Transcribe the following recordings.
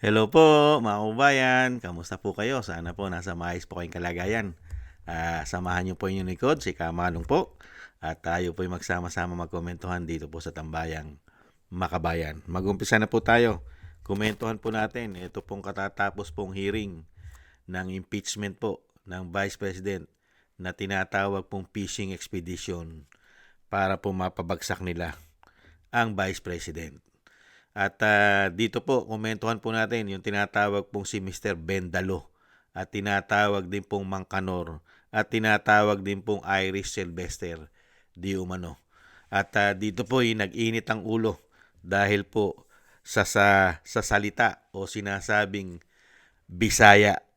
Hello po mga kababayan, kamusta po kayo? Sana po nasa maayos po kayong kalagayan. Samahan niyo po inyong likod, si Kamalong po. At tayo po magsama-sama magkomentuhan dito po sa Tambayang Makabayan. Mag-umpisa na po tayo. Komentuhan po natin, ito pong katatapos pong hearing ng impeachment po ng Vice President na tinatawag pong fishing expedition para po mapabagsak nila ang Vice President. At dito po, komentuhan po natin yung tinatawag pong si Mr. Bendalo at tinatawag din pong Mangkanor at tinatawag din pong Irish Sylvester di umano. At dito po nag-init ang ulo dahil po sa salita o sinasabing Bisaya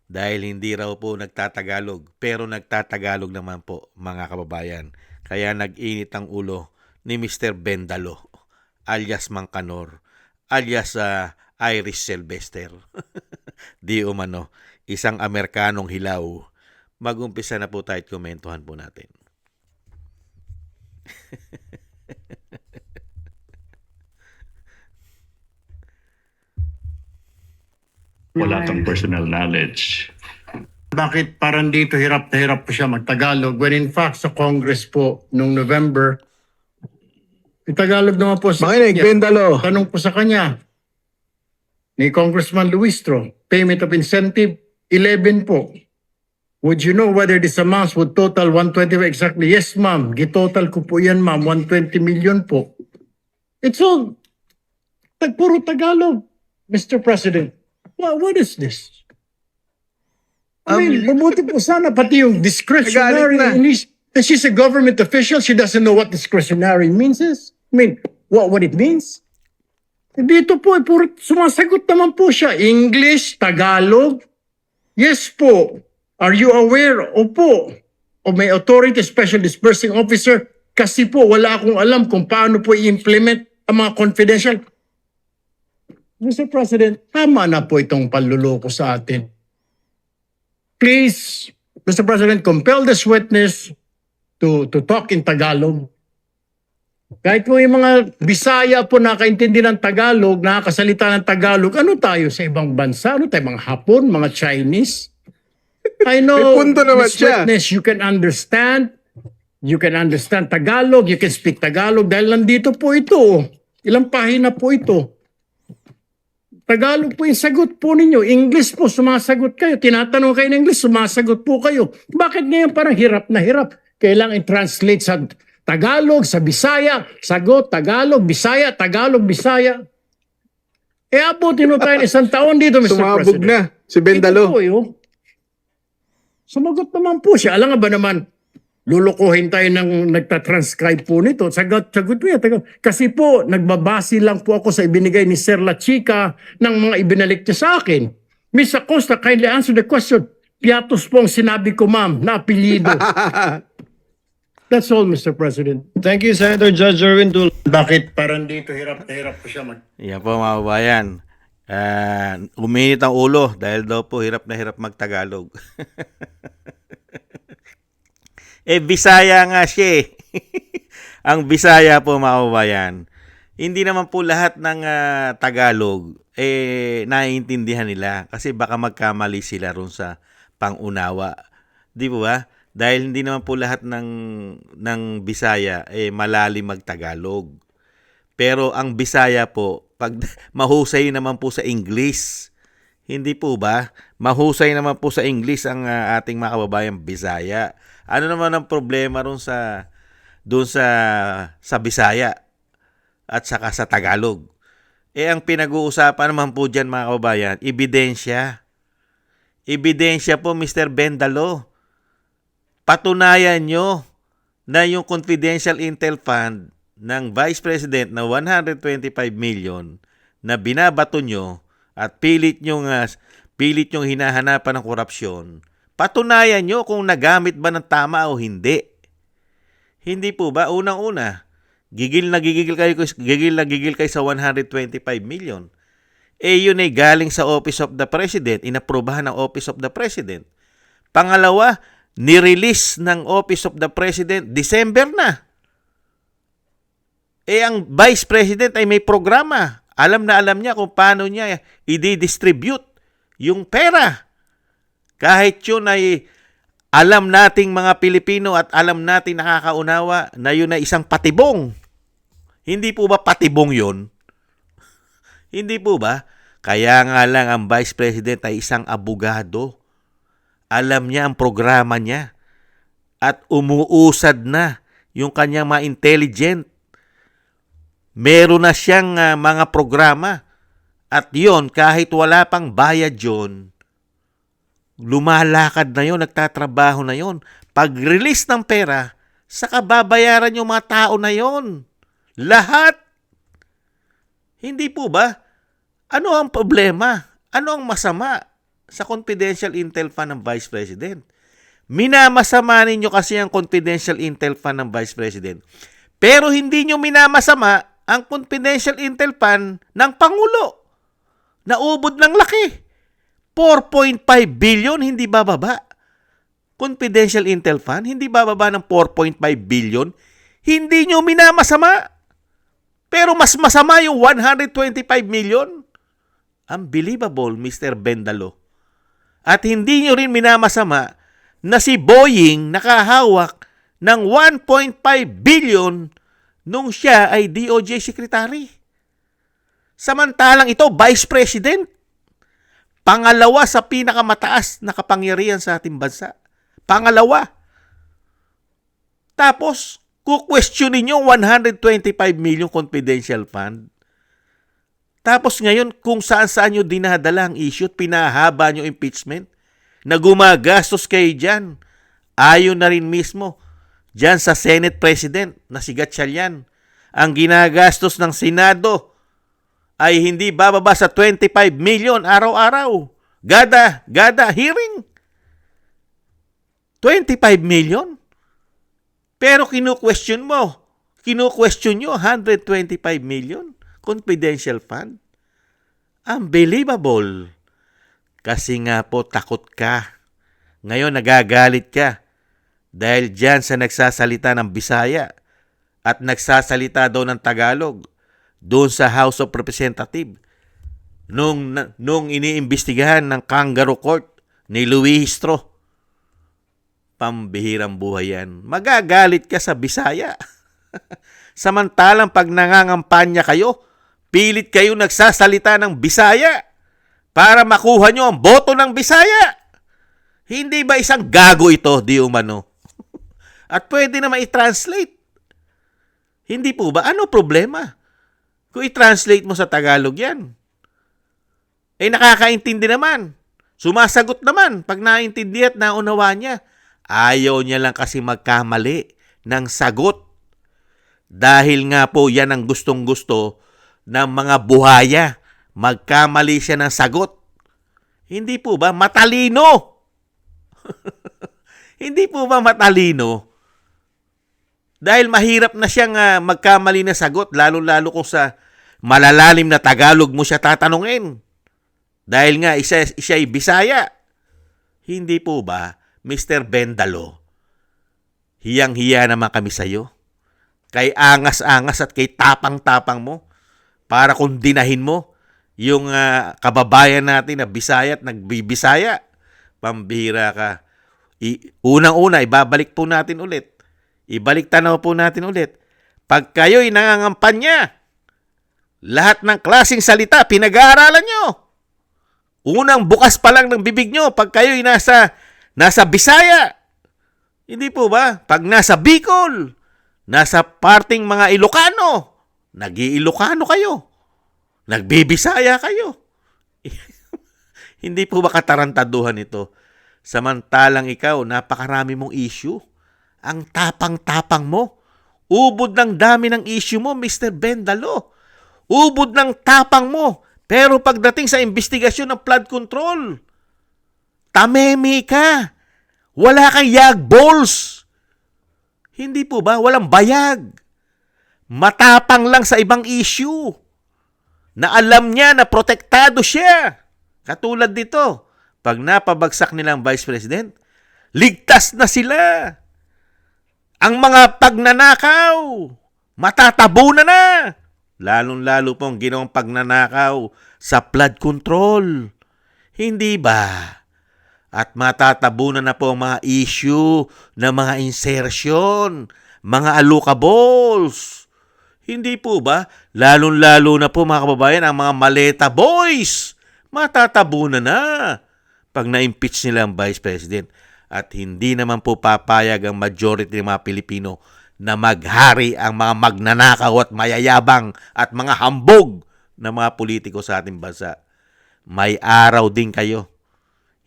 dahil hindi raw po nagtatagalog pero nagtatagalog naman po mga kababayan. Kaya nag-init ang ulo ni Mr. Bendalo alias Mangkanor, alias Irish Sylvester. Di umano, isang Amerikanong hilaw. Mag-umpisa na po tayo at komentuhan po natin. Wala kang personal knowledge. Bakit parang dito hirap na hirap po siya mag-Tagalog when in fact sa Congress po nung November, Tagalog naman po sa Makinig, Bendalo. Tanong po sa kanya ni Congressman Luistro, payment of incentive, 11 po. Would you know whether this amounts would total 120 exactly? Yes, ma'am. Gitotal ko po yan, ma'am. 120 million po. It's all puro Tagalog, Mr. President. What is this? I mean, mabuti po sana pati yung discretionary. Nagalit na. And she's a government official. She doesn't know what discretionary means is. I mean, what it means? Dito po, puro sumasagot naman po siya. English, Tagalog. Yes po. Are you aware? Opo. O may authority, special dispersing officer. Kasi po, wala akong alam kung paano po i-implement ang mga confidential. Mr. President, tama na po itong panluloko sa atin. Please, Mr. President, compel this witness to talk in Tagalog. Kahit po yung mga Bisaya po nakaintindi ng Tagalog, nakakasalita ng Tagalog, ano tayo sa ibang bansa? Ano tayo, mga Hapon, mga Chinese? I know, May punto naman this siya. witness, you can understand Tagalog, you can speak Tagalog, dahil nandito po ito. Ilang pahina po ito. Tagalog po yung sagot po ninyo. English po, sumasagot kayo. Tinatanong kayo ng English, sumasagot po kayo. Bakit ngayon parang hirap na hirap? Kailangan i-translate sa Tagalog, sa Bisaya, sagot, Tagalog, Bisaya, Tagalog, Bisaya. Abutin mo tayo isang taon dito, Mr. Sumabog President. na si Bendalo. Ito po yun. Sumagot naman po siya. Alam nga ba naman, lulukuhin tayo ng nagtatranscribe po nito. Sagot po yan. Kasi po, nagbabase lang po ako sa ibinigay ni Sir La Chica ng mga ibinalik niya sa akin. Miss Acosta, kindly answer the question. Piatos po ang sinabi ko, ma'am, na apelyido. That's all, Mr. President. Thank you, Senator Judge Erwin Tulfo. Bakit parang dito hirap na hirap po siya Yan po mga kababayan. Uminit ang ulo dahil daw po hirap na hirap magtagalog. Bisaya nga siya eh. Ang Bisaya po mga kababayan, hindi naman po lahat ng Tagalog naiintindihan nila kasi baka magkamali sila ron sa pangunawa. Di po ba? Dahil hindi naman po lahat ng Bisaya malalim magtagalog. Pero ang Bisaya po, pag mahusay naman po sa English. Hindi po ba? Mahusay naman po sa English ang ating mga kababayang Bisaya. Ano naman ang problema ron doon sa Bisaya at saka sa Tagalog? Ang pinag-uusapan naman po diyan mga kababayan, ebidensya. Ebidensya po, Mr. Bendalo. Patunayan nyo na yung confidential intel fund ng Vice President na 125 million na binabato nyo at pilit nyong hinahanapan ng korupsyon, patunayan nyo kung nagamit ba ng tama o hindi. Hindi po ba? Unang-una, gigil na gigil kayo sa 125 million. Yun ay galing sa Office of the President, inaprobahan ng Office of the President. Pangalawa, nirelease ng Office of the President December na. Ang Vice President ay may programa. Alam na alam niya kung paano niya i-distribute yung pera. Kahit yun ay alam nating mga Pilipino at alam nating nakakaunawa na yun ay isang patibong. Hindi po ba patibong yun? Hindi po ba? Kaya nga lang ang Vice President ay isang abogado. Alam niya ang programa niya. At umuusad na yung kanyang mga intelligent. Meron na siyang mga programa. At yon kahit wala pang bayad yon, lumalakad na yon, nagtatrabaho na yon. Pag-release ng pera, saka babayaran yung mga tao na yon. Lahat. Hindi po ba? Ano ang problema? Ano ang masama sa confidential intel fund ng Vice President? Minamasama ninyo kasi ang confidential intel fund ng Vice President. Pero hindi nyo minamasama ang confidential intel fund ng Pangulo. Naubod ng laki. 4.5 billion, hindi bababa. Confidential intel fund, hindi bababa ng 4.5 billion. Hindi nyo minamasama. Pero mas masama yung 125 million. Unbelievable, Mr. Bendalo. At hindi nyo rin minamasama na si Boying nakahawak ng 1.5 billion nung siya ay DOJ Secretary. Samantalang ito, Vice President. Pangalawa sa pinakamataas na kapangyarihan sa ating bansa. Pangalawa. Tapos, kukwestiyonin nyo 125 million confidential fund. Tapos ngayon, kung saan-saan nyo dinadala ang issue at pinahaba nyo impeachment, na gumagastos kayo dyan. Ayon na rin mismo dyan sa Senate President na si Gatchalian. Ang ginagastos ng Senado ay hindi bababa sa 25 million araw-araw. Gada hearing. 25 million? Pero kinu-question nyo 125 million confidential fund. Unbelievable. Kasi nga po takot ka. Ngayon nagagalit ka dahil dyan sa nagsasalita ng Bisaya at nagsasalita daw ng Tagalog doon sa House of Representatives nung iniimbestigahan ng Kangaroo Court ni Luistro. Pambihirang buhay yan. Magagalit ka sa Bisaya. Samantalang pag nangangampanya kayo, pilit kayo nagsasalita ng Bisaya para makuha nyo ang boto ng Bisaya. Hindi ba isang gago ito, di umano? At pwede naman i-translate. Hindi po ba? Ano problema? Kung i-translate mo sa Tagalog yan. Nakakaintindi naman. Sumasagot naman pag naintindi at naunawa niya. Ayaw niya lang kasi magkamali ng sagot. Dahil nga po yan ang gustong-gusto ng mga buhaya. Magkamali siya ng sagot. Hindi po ba matalino? Hindi po ba matalino? Dahil mahirap na siyang magkamali na sagot, lalo-lalo kung sa malalalim na Tagalog mo siya tatanungin. Dahil nga siya ay Bisaya. Hindi po ba, Mr. Bendalo? Hiyang-hiya naman kami sa'yo. Kay angas-angas at kay tapang-tapang mo para kundinahin mo yung kababayan natin na Bisaya at nagbibisaya. Pambihira ka. Unang-una, ibabalik po natin ulit. Ibalik tanaw po natin ulit. Pag kayo'y nangangampanya, lahat ng klaseng salita, pinag-aaralan nyo. Unang bukas pa lang ng bibig nyo, pag kayo'y nasa Bisaya. Hindi po ba? Pag nasa Bicol, nasa parting mga Ilocano, nag-iilocano kayo. Nagbibisaya kayo. Hindi po ba katarantaduhan ito? Samantalang ikaw, napakarami mong issue. Ang tapang-tapang mo. Ubod ng dami ng issue mo, Mr. Bendalo. Ubod ng tapang mo. Pero pagdating sa investigasyon ng flood control, tamemi ka. Wala kang yag balls. Hindi po ba? Walang bayag. Matapang lang sa ibang issue. Na alam niya na protektado siya. Katulad dito, pag napabagsak nilang Vice President, ligtas na sila. Ang mga pagnanakaw, matatabunan na. lalong-lalo pong ginawang pagnanakaw sa flood control. Hindi ba? At matatabunan na po ang mga issue na mga insertion, mga allocables. Hindi po ba? Lalong-lalo na po mga kababayan ang mga maleta boys. Matatabunan na pag na-impeach nila ang Vice President. At hindi naman po papayag ang majority ng mga Pilipino na maghari ang mga magnanakaw at mayayabang at mga hambog na mga politiko sa ating bansa. May araw din kayo.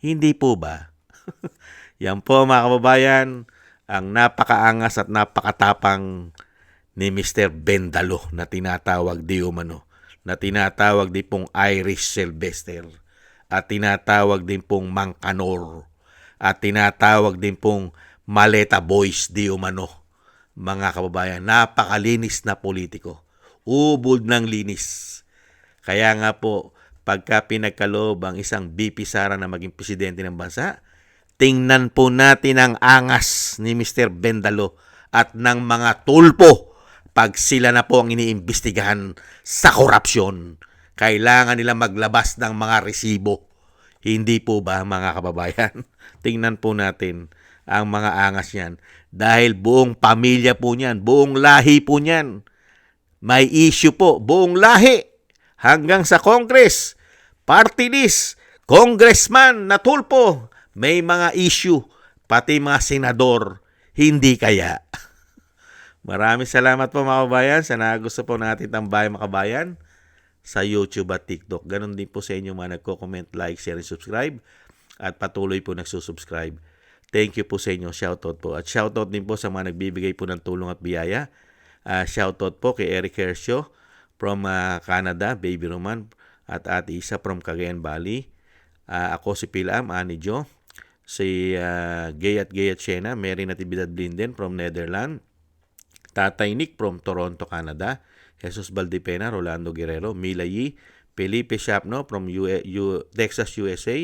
Hindi po ba? Yan po mga kababayan, ang napakaangas at napakatapang ni Mr. Bendalo na tinatawag di umano, na tinatawag din pong Irish Sylvester, at tinatawag din pong Mangkanor, at tinatawag din pong Maleta Boys di umano. Mga kababayan, napakalinis na politiko. Ubod ng linis. Kaya nga po, pagka pinagkaloob ang isang VP Sara na maging presidente ng bansa, tingnan po natin ang angas ni Mr. Bendalo at ng mga tulpo pag sila na po ang iniimbestigahan sa korupsyon. Kailangan nila maglabas ng mga resibo. Hindi po ba mga kababayan? Tingnan po natin ang mga angas niyan. Dahil buong pamilya po niyan, buong lahi po niyan. May issue po, buong lahi. Hanggang sa Congress, party list, congressman na tulpo, may mga issue, pati mga senador, hindi kaya. Maraming salamat po mga kabayan sa nagusto po natin tambayan mga kabayan sa YouTube at TikTok. Ganon din po sa inyo mga nagko-comment, like, share, and subscribe at patuloy po nagsusubscribe. Thank you po sa inyo. Shoutout po. At shoutout din po sa mga nagbibigay po ng tulong at biyaya. Shoutout po kay Eric Hercio from Canada, Baby Roman, at Ate Isa from Cagayan Valley. Ako si Pilam, Ani Jo, si Gayat Siena, Mary Natividad Blinden from Netherlands, Tatay Nick from Toronto, Canada, Jesus Valdipena, Rolando Guerrero, Mila Yi, Felipe Shapno from Texas, USA,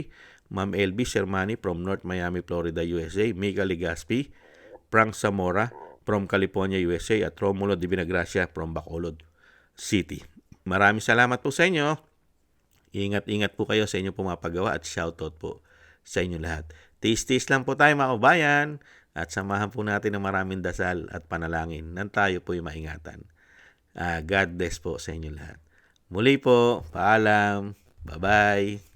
Ma'am LB Shermani from North Miami, Florida, USA, Mika Ligaspi, Frank Zamora from California, USA, at Romulo Di Vinagracia from Bacolod City. Maraming salamat po sa inyo. Ingat-ingat po kayo sa inyo pumapagawa at shoutout po sa inyo lahat. Tis-tis lang po tayo mga kabayan at samahan po natin ng maraming dasal at panalangin nang tayo po yung maingatan. God bless po sa inyo lahat. Muli po, paalam, bye-bye.